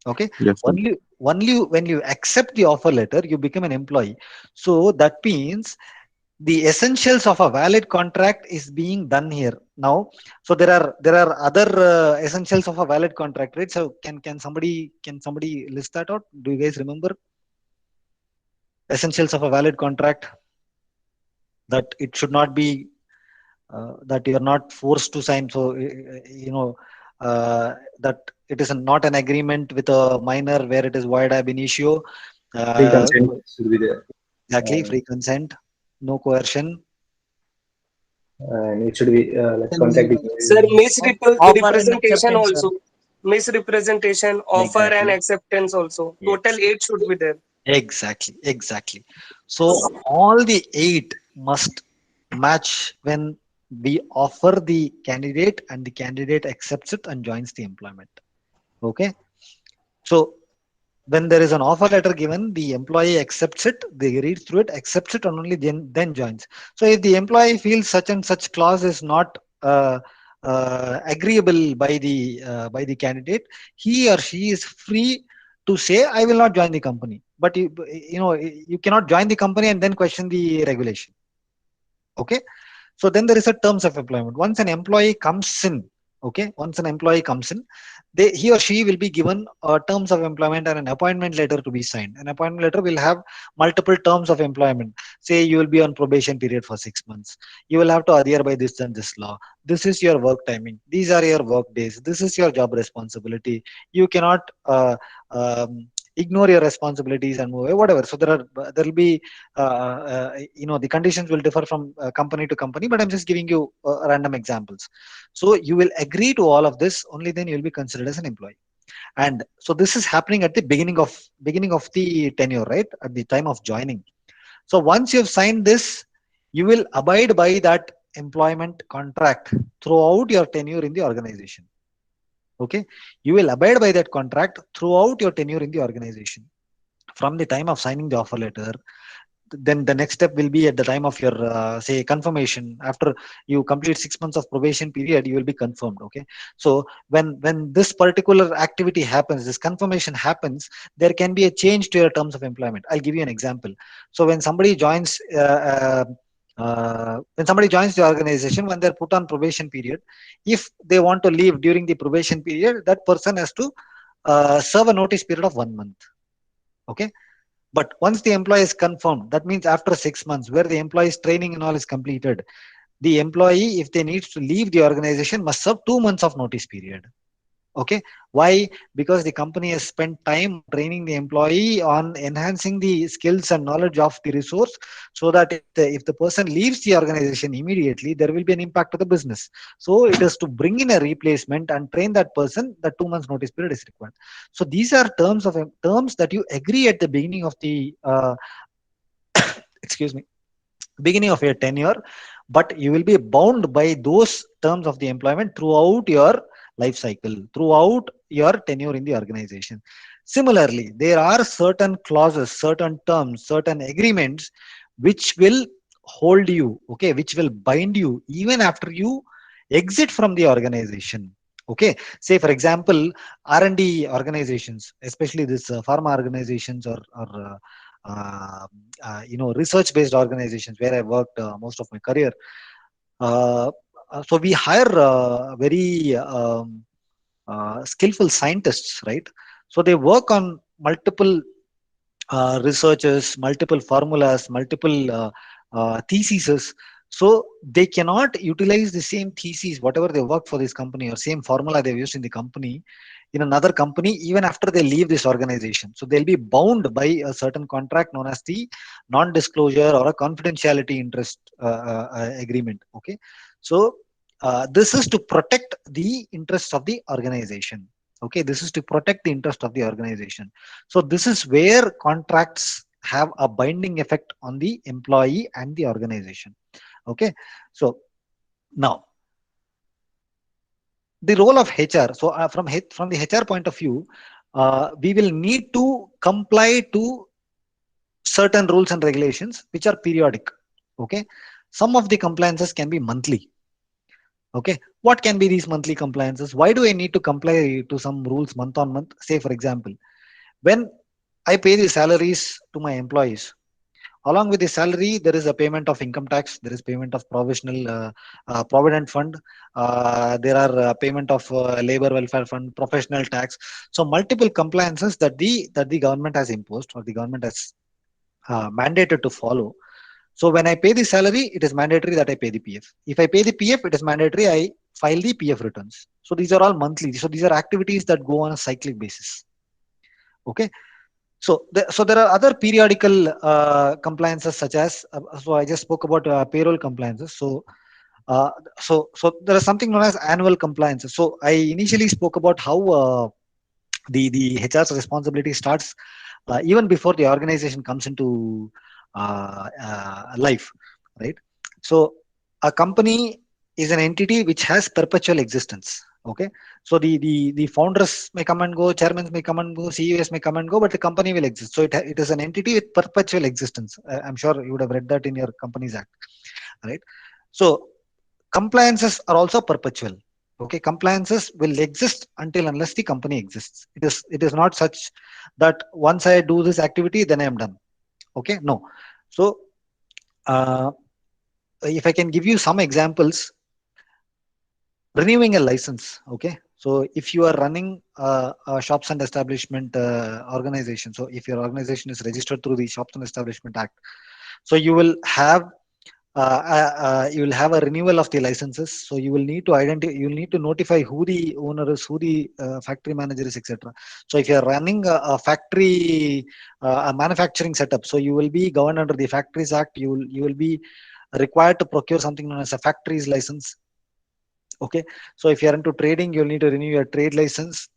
Speaker 7: Okay,
Speaker 11: Yes, sir.
Speaker 7: only when you accept the offer letter, you become an employee. So that means the essentials of a valid contract is being done here now. So there are other essentials of a valid contract, right? So can somebody list that out? Do you guys remember essentials of a valid contract? That it should not be that you are not forced to sign. So that it is not an agreement with a minor where it is void ab initio.
Speaker 10: Free consent should be there.
Speaker 7: Exactly, free consent, no coercion.
Speaker 10: And it should be like contact details.
Speaker 9: Sir,
Speaker 5: Offer and
Speaker 9: misrepresentation
Speaker 5: acceptance, sir.
Speaker 9: also. Misrepresentation, offer and acceptance also. Total 8 should be there.
Speaker 7: Exactly. So all the 8 must match when we offer the candidate and the candidate accepts it and joins the employment. Okay. So when there is an offer letter given, the employee accepts it, they read through it, accepts it, and only then joins. So if the employee feels such and such clause is not agreeable by the candidate, he or she is free to say, I will not join the company. But you cannot join the company and then question the regulation. Okay, so then there is a terms of employment. Once an employee comes in, he or she will be given terms of employment and an appointment letter to be signed. An appointment letter will have multiple terms of employment. Say you will be on probation period for 6 months. You will have to adhere by this and this law. This is your work timing. These are your work days. This is your job responsibility. You cannot ignore your responsibilities and move away, whatever. So there will be the conditions will differ from company to company, but I'm just giving you random examples. So you will agree to all of this, only then you will be considered as an employee. And so this is happening at the beginning of the tenure, right? At the time of joining. So once you have signed this, you will abide by that employment contract throughout your tenure in the organization. Okay, you will abide by that contract throughout your tenure in the organization. from the time of signing the offer letter, then the next step will be at the time of your say confirmation. After you complete 6 months of probation period, you will be confirmed. Okay, so when this particular activity happens, this confirmation happens, there can be a change to your terms of employment. I'll give you an example. So when somebody joins the organization, when they're put on probation period, if they want to leave during the probation period, that person has to serve a notice period of 1 month. Okay, but once the employee is confirmed, that means after 6 months, where the employee's training and all is completed, the employee, if they need to leave the organization, must serve 2 months of notice period. Okay, why? Because the company has spent time training the employee on enhancing the skills and knowledge of the resource, so that if the person leaves the organization immediately, there will be an impact to the business. So it is to bring in a replacement and train that person. The 2 months notice period is required. So these are terms that you agree at the beginning of the excuse me, beginning of your tenure, but you will be bound by those terms of the employment throughout your life cycle, throughout your tenure in the organization. Similarly, there are certain clauses, certain terms, certain agreements which will hold you, okay, which will bind you even after you exit from the organization. Okay, say for example, R&D organizations, especially this pharma organizations or research based organizations where I worked most of my career. So we hire very skillful scientists, right? So they work on multiple researches, multiple formulas, multiple theses. So they cannot utilize the same thesis, whatever they work for this company, or same formula they've used in the company, in another company, even after they leave this organization. So they'll be bound by a certain contract known as the non-disclosure or a confidentiality interest agreement. Okay, so this is to protect the interests of the organization. Okay, this is to protect the interest of the organization. So this is where contracts have a binding effect on the employee and the organization. Okay, so now the role of HR. So from the HR point of view, we will need to comply to certain rules and regulations which are periodic. Okay, some of the compliances can be monthly. Okay, what can be these monthly compliances? Why do I need to comply to some rules month on month? Say for example, when I pay the salaries to my employees, along with the salary, there is a payment of income tax, there is payment of provisional provident fund, there are payment of labor welfare fund, professional tax. So multiple compliances that the government has imposed, or the government has mandated to follow. So when I pay the salary, it is mandatory that I pay the PF. If I pay the PF, it is mandatory I file the PF returns. So these are all monthly. So these are activities that go on a cyclic basis. Okay. So there are other periodical compliances such as, so I just spoke about payroll compliances. So there is something known as annual compliances. So I initially spoke about how the HR's responsibility starts even before the organization comes into life, right? So a company is an entity which has perpetual existence. Okay, so the founders may come and go, chairmen may come and go, CEOs may come and go, but the company will exist. So it is an entity with perpetual existence. I'm sure you would have read that in your Companies Act, right? So compliances are also perpetual. Okay, compliances will exist until unless the company exists. It is not such that once I do this activity, then I am done. Okay, no. So if I can give you some examples, renewing a license. Okay, so if you are running a shops and establishment organization, so if your organization is registered through the Shops and Establishment Act, so you will have a renewal of the licenses. So you will need to notify who the owner is, who the factory manager is, etc. So if you are running a factory, a manufacturing setup, so you will be governed under the Factories Act. You will be required to procure something known as a factories license. Okay, so if you are into trading, you'll need to renew your trade license.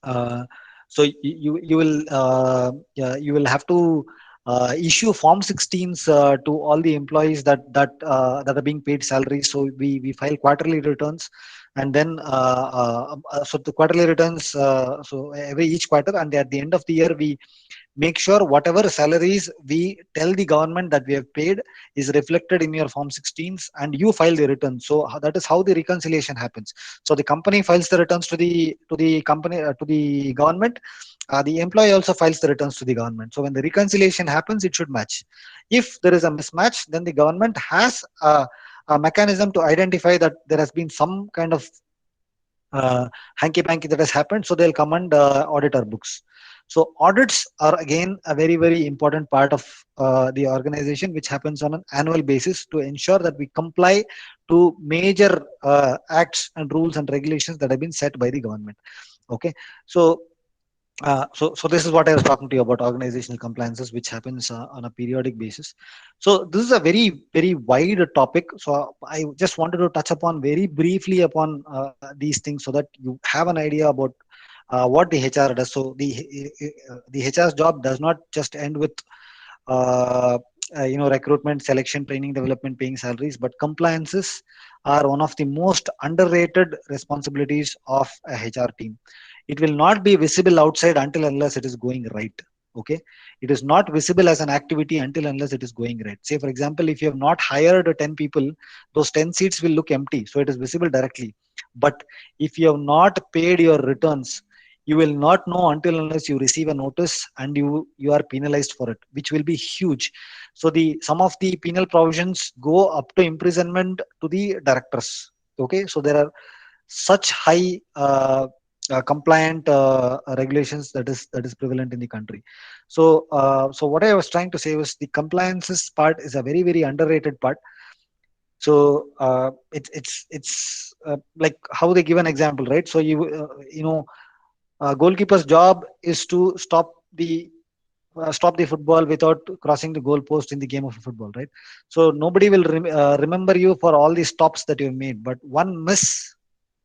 Speaker 7: So you will have to issue Form 16s to all the employees that are being paid salaries. So we file quarterly returns. and then so the quarterly returns, so each quarter, and at the end of the year we make sure whatever salaries we tell the government that we have paid is reflected in your form 16s, and you file the return. So that is how the reconciliation happens. So the company files the returns to the company, to the government. The employee also files the returns to the government. So when the reconciliation happens, it should match. If there is a mismatch, then the government has a mechanism to identify that there has been some kind of hanky-panky that has happened. So they'll come and audit our books. So audits are again a very, very important part of the organization, which happens on an annual basis to ensure that we comply to major acts and rules and regulations that have been set by the government. Okay, so so this is what I was talking to you about, organizational compliances, which happens on a periodic basis. So this is a very, very wide topic. So I just wanted to touch upon very briefly upon these things so that you have an idea about what the HR does. So the HR's job does not just end with recruitment, selection, training, development, paying salaries, but compliances are one of the most underrated responsibilities of a HR team. It will not be visible outside until unless it is going right. Okay, it is not visible as an activity until unless it is going right. Say, for example, if you have not hired 10 people, those 10 seats will look empty, so it is visible directly. But if you have not paid your returns, you will not know until unless you receive a notice, and you are penalized for it, which will be huge. So some of the penal provisions go up to imprisonment to the directors. Okay, so there are such high compliant regulations that is prevalent in the country. So so what I was trying to say was the compliances part is a very, very underrated part. So it's like how they give an example, right? So goalkeeper's job is to stop the football without crossing the goal post in the game of football, right? So nobody will remember you for all the stops that you've made, but one miss,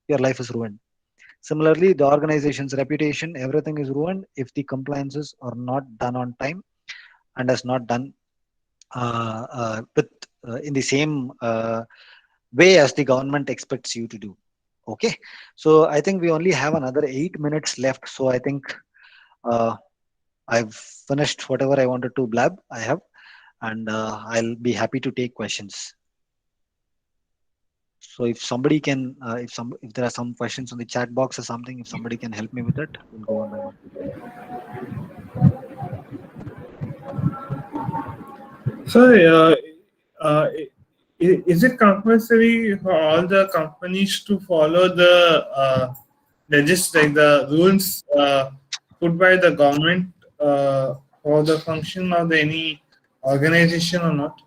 Speaker 7: your life is ruined. Similarly, the organization's reputation, everything is ruined if the compliances are not done on time and is not done in the same way as the government expects you to do. Okay, so I think we only have another 8 minutes left. So I think I've finished whatever I wanted to blab. I have, and I'll be happy to take questions. So if somebody can, if there are some questions on the chat box or something, if somebody can help me with it, we'll go on by one.
Speaker 8: Sorry, is it compulsory for all the companies to follow the the rules put by the government for the function of any organization or not?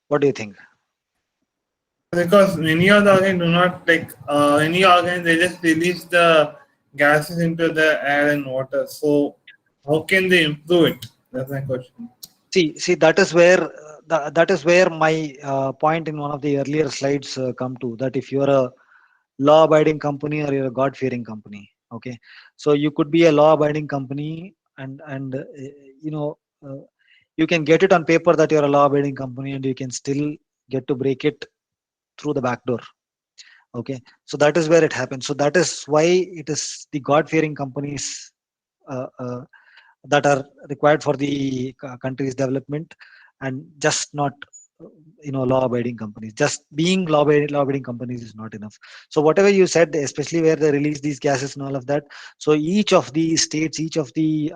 Speaker 7: What do you think?
Speaker 8: Because many of the organs do not any organs, they just release the gases into the air and water. So how can they improve it? That's my question.
Speaker 7: See, that is where my point in one of the earlier slides come to, that if you're a law-abiding company or you're a God-fearing company, okay, so you could be a law-abiding company and you can get it on paper that you're a law-abiding company, and you can still get to break it through the back door. Okay, so that is where it happens. So that is why it is the God-fearing companies that are required for the country's development, and just not law-abiding companies. Just being law-abiding companies is not enough. So whatever you said, especially where they release these gases and all of that, so each of the states, each of the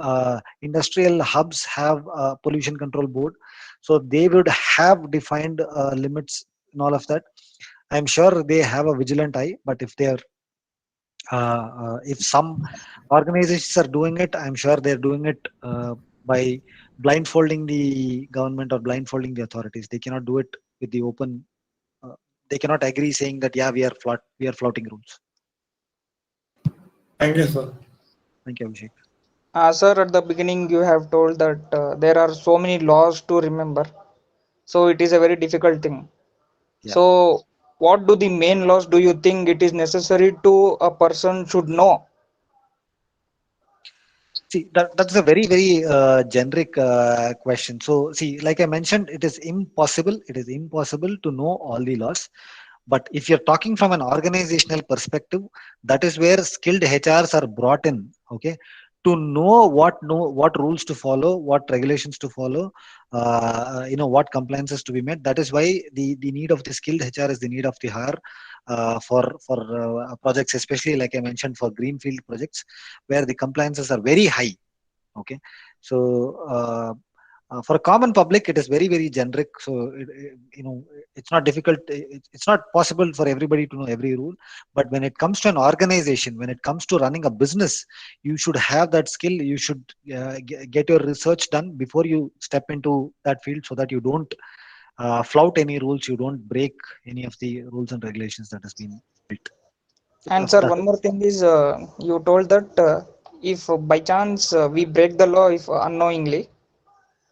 Speaker 7: industrial hubs have a pollution control board, so they would have defined limits and all of that. I'm sure they have a vigilant eye, but if they're if some organizations are doing it, I'm sure they're doing it by blindfolding the government or blindfolding the authorities. They cannot do it with the open. They cannot agree saying that we are flouting rules.
Speaker 8: Thank you, sir.
Speaker 7: Thank you, Abhishek.
Speaker 12: Sir, at the beginning you have told that there are so many laws to remember, so it is a very difficult thing.
Speaker 7: Yeah.
Speaker 12: So what do the main laws do you think it is necessary to a person should know?
Speaker 7: See, that's a very, very generic question. So see, like I mentioned, it is impossible to know all the laws, But if you're talking from an organizational perspective, that is where skilled HRs are brought in, okay, to know what rules to follow, what regulations to follow, what compliances to be met. That is why the need of the skilled HR is the need of the hour for projects, especially like I mentioned, for greenfield projects where the compliances are very high. Okay, so for a common public, it is very, very generic. So it's not difficult. It's not possible for everybody to know every rule. But when it comes to an organization, when it comes to running a business, you should have that skill. You should get your research done before you step into that field, so that you don't flout any rules. You don't break any of the rules and regulations that has been built.
Speaker 12: And sir, one more thing is, you told that if by chance we break the law, if unknowingly,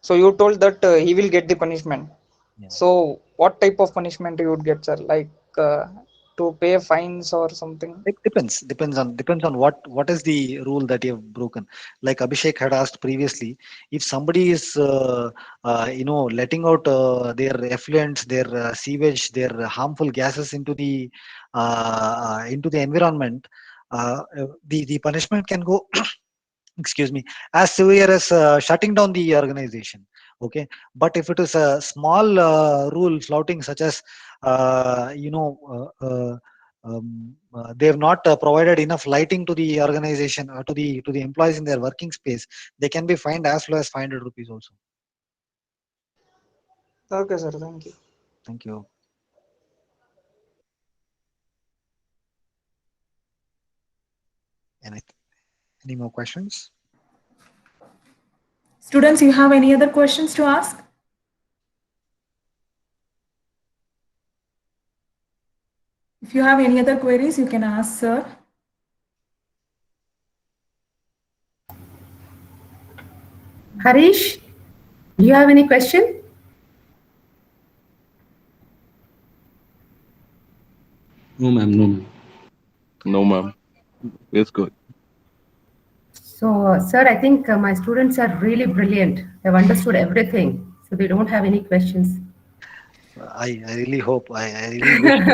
Speaker 12: so you told that he will get the punishment.
Speaker 7: Yeah.
Speaker 12: So what type of punishment you would get, sir? Like to pay fines or something?
Speaker 7: It depends on what is the rule that you have broken. Like Abhishek had asked previously, if somebody is letting out their effluents, their sewage, their harmful gases into the environment, the punishment can go excuse me, as severe as shutting down the organization. Okay, but if it is a small rule flouting, such as they have not provided enough lighting to the organization or to the employees in their working space, they can be fined as low as 500 rupees also.
Speaker 12: Okay, sir. Thank you.
Speaker 7: Thank you. Any more questions?
Speaker 1: Students, you have any other questions to ask? If you have any other queries, you can ask, sir.
Speaker 6: Harish, do you have any question?
Speaker 13: No, ma'am. No, ma'am.
Speaker 11: No, ma'am. It's good.
Speaker 6: So, sir, I think my students are really brilliant. They've understood everything. So they don't have any questions.
Speaker 7: I really hope. I really wish.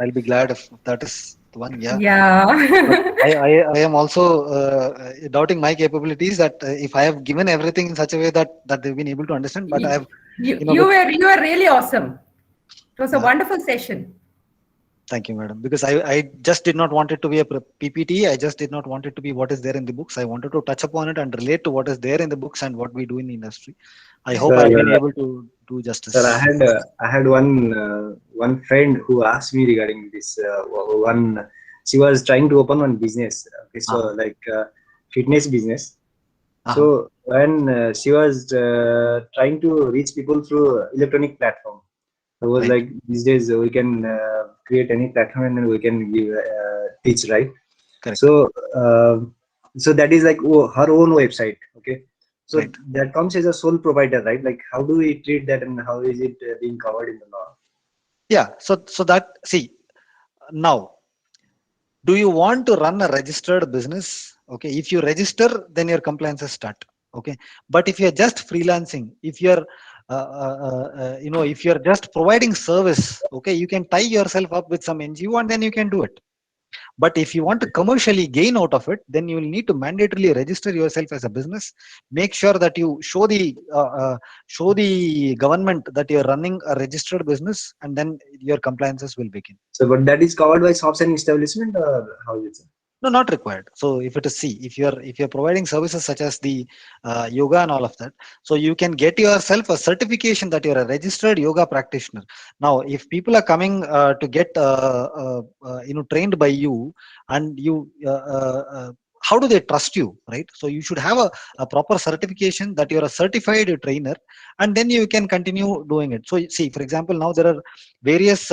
Speaker 7: I'll be glad if that is the one. Yeah.
Speaker 6: Yeah.
Speaker 7: I am also doubting my capabilities, that if I have given everything in such a way that they've been able to understand. But I have.
Speaker 6: You were really awesome. It was a wonderful session.
Speaker 7: Thank you, madam. Because I just did not want it to be a PPT. I just did not want it to be what is there in the books. I wanted to touch upon it and relate to what is there in the books and what we do in the industry. I hope I've been able to do justice.
Speaker 10: Sir, I had one friend who asked me regarding this one. She was trying to open one business. Okay, so like fitness business. So when she was trying to reach people through electronic platform, it was like these days we can create any platform and then we can give teach, right?
Speaker 7: Correct.
Speaker 10: So so that is like her own website. Okay. So that comes as a sole provider, right? Like how do we treat that and how is it being covered in the law?
Speaker 7: Yeah. So that, see, now, do you want to run a registered business? Okay. If you register, then your compliances start. Okay. But if you're just freelancing, if you're if you're just providing service, okay, you can tie yourself up with some NGO and then you can do it. But if you want to commercially gain out of it, then you will need to mandatorily register yourself as a business. Make sure that you show the government that you're running a registered business, and then your compliances will begin.
Speaker 10: So, but that is covered by shops and establishment, or how is it?
Speaker 7: No, not required. So if it is, if you're providing services such as the yoga and all of that, so you can get yourself a certification that you're a registered yoga practitioner. Now, if people are coming to get trained by you, and you how do they trust you, right? So you should have a proper certification that you're a certified trainer, and then you can continue doing it. So see, for example, now there are various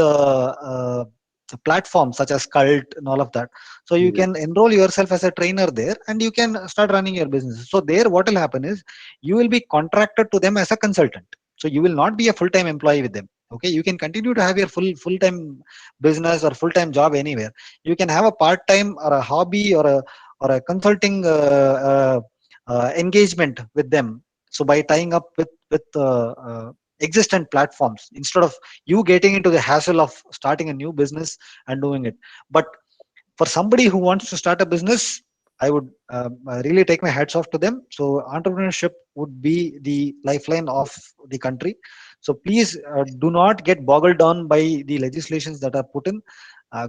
Speaker 7: platforms such as Cult and all of that. So you can enroll yourself as a trainer there, and you can start running your business. So there, what will happen is you will be contracted to them as a consultant. So you will not be a full-time employee with them. Okay, you can continue to have your full-time business or full-time job anywhere. You can have a part-time or a hobby or a consulting engagement with them. So by tying up with existent platforms instead of you getting into the hassle of starting a new business and doing it. But for somebody who wants to start a business, I would really take my hats off to them. So entrepreneurship would be the lifeline of the country. So please do not get boggled down by the legislations that are put in.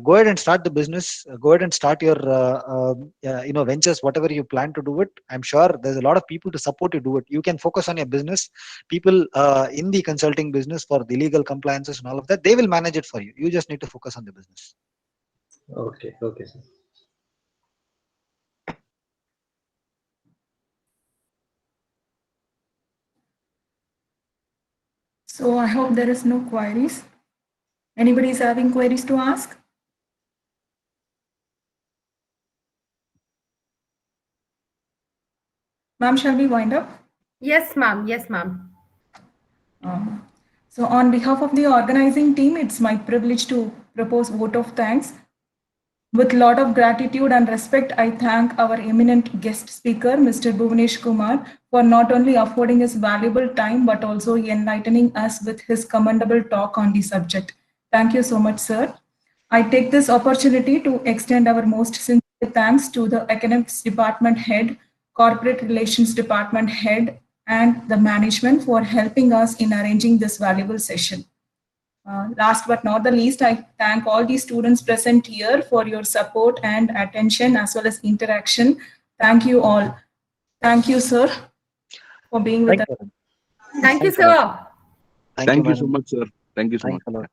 Speaker 7: Go ahead and start the business. Go ahead and start your ventures, whatever you plan to do it. I'm sure there's a lot of people to support you do it. You can focus on your business. People in the consulting business for the legal compliances and all of that, they will manage it for you. You just need to focus on the business.
Speaker 10: Okay, okay, sir.
Speaker 1: So I hope there is no queries. Anybody is having queries to ask? Ma'am, shall we wind up?
Speaker 6: Yes, ma'am. Yes, ma'am.
Speaker 1: So on behalf of the organizing team, it's my privilege to propose vote of thanks. With a lot of gratitude and respect, I thank our eminent guest speaker, Mr. Bhuvanesh Kumar, for not only affording his valuable time, but also enlightening us with his commendable talk on the subject. Thank you so much, sir. I take this opportunity to extend our most sincere thanks to the Academics Department Head, Corporate Relations Department Head, and the management for helping us in arranging this valuable session. Last but not the least, I thank all the students present here for your support and attention as well as interaction. Thank you all. Thank you, sir, for being with us.
Speaker 6: Thank you, sir.
Speaker 11: Thank you so much, sir. Thank you so much.